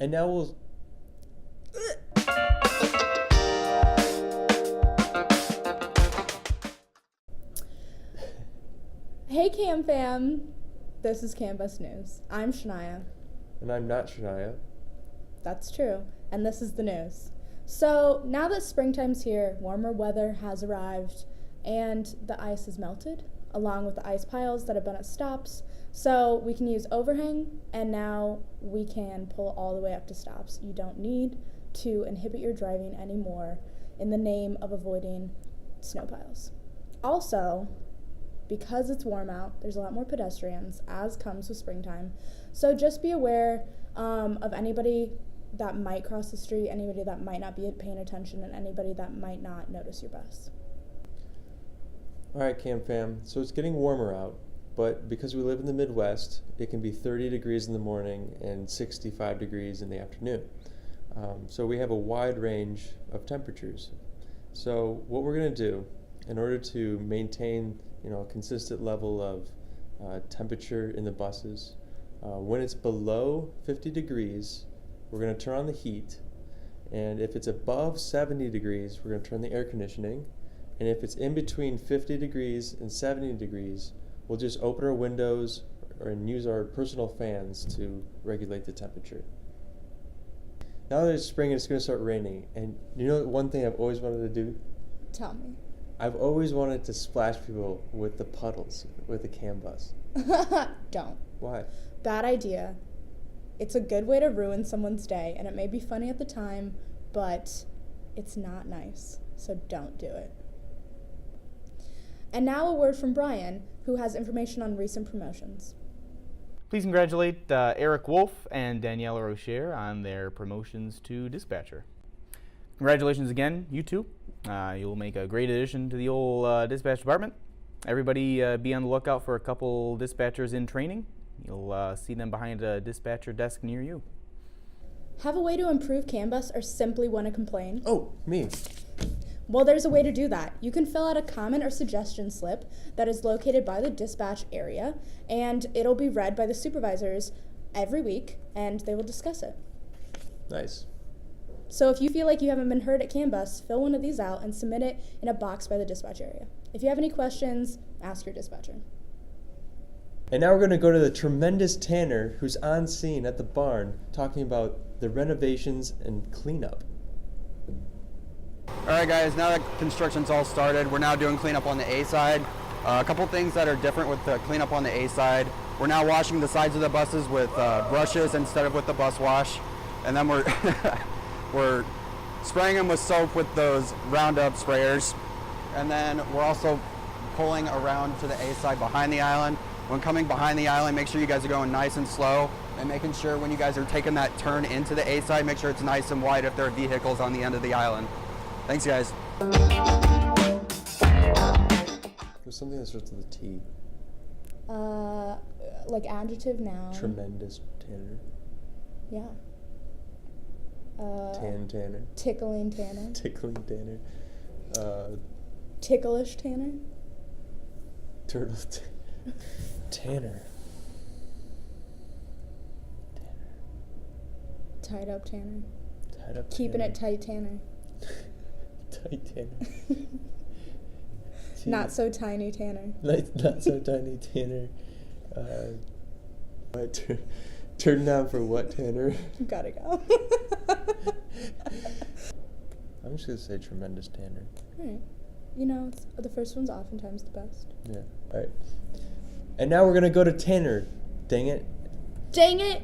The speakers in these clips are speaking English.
And now we'll... Hey Cam fam, this is Cambus News. I'm Shania. And I'm not Shania. That's true, and this is the news. So now that springtime's here, warmer weather has arrived, and the ice has melted, along with the ice piles that have been at stops. So we can use overhang, and now we can pull all the way up to stops. You don't need to inhibit your driving anymore in the name of avoiding snow piles. Also, because it's warm out, there's a lot more pedestrians, as comes with springtime. So just be aware of anybody that might cross the street, anybody that might not be paying attention, and anybody that might not notice your bus. All right, Cam fam. So it's getting warmer out, but because we live in the Midwest, it can be 30 degrees in the morning and 65 degrees in the afternoon. So we have a wide range of temperatures. So what we're going to do in order to maintain, a consistent level of temperature in the buses, when it's below 50 degrees, we're going to turn on the heat, and if it's above 70 degrees, we're going to turn the air conditioning, and if it's in between 50 degrees and 70 degrees, we'll just open our windows and use our personal fans to regulate the temperature. Now that it's spring, it's going to start raining, and one thing I've always wanted to do? Tell me. I've always wanted to splash people with the puddles with the Cambus. Don't. Why? Bad idea. It's a good way to ruin someone's day, and it may be funny at the time, but it's not nice, so don't do it. And now a word from Brian, who has information on recent promotions. Please congratulate Eric Wolf and Daniela Rocher on their promotions to dispatcher. Congratulations again, you two. You'll make a great addition to the old dispatch department. Everybody be on the lookout for a couple dispatchers in training. You'll see them behind a dispatcher desk near you. Have a way to improve Cambus or simply want to complain? Oh, me. Well, there's a way to do that. You can fill out a comment or suggestion slip that is located by the dispatch area, and it'll be read by the supervisors every week, and they will discuss it. Nice. So if you feel like you haven't been heard at Cambus, fill one of these out and submit it in a box by the dispatch area. If you have any questions, ask your dispatcher. And now we're going to go to the tremendous Tanner, who's on scene at the barn talking about the renovations and cleanup. All right, guys, now that construction's all started, we're now doing cleanup on the A side. A couple things that are different with the cleanup on the A side. We're now washing the sides of the buses with brushes instead of with the bus wash. And then we're, we're spraying them with soap with those Roundup sprayers. And then we're also pulling around to the A side behind the island. When coming behind the island, make sure you guys are going nice and slow, and making sure when you guys are taking that turn into the A side, make sure it's nice and wide if there are vehicles on the end of the island. Thanks, guys. There's something that starts with a T. Like adjective, noun. Tremendous Tanner. Yeah. Tanner. Tickling Tanner. Tickling Tanner. Ticklish Tanner. Turtle Tanner. Tied up Tanner. Tied up Keeping Tanner. it tight Tanner. Tight Tanner. Not so tiny Tanner. Not so tiny Tanner. Turn down for what, Tanner? Gotta go. I'm just gonna say tremendous Tanner. Alright. The first one's oftentimes the best. Yeah. Alright. And now we're gonna go to Tanner. Dang it. Dang it!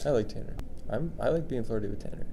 I like Tanner. I like being flirty with Tanner.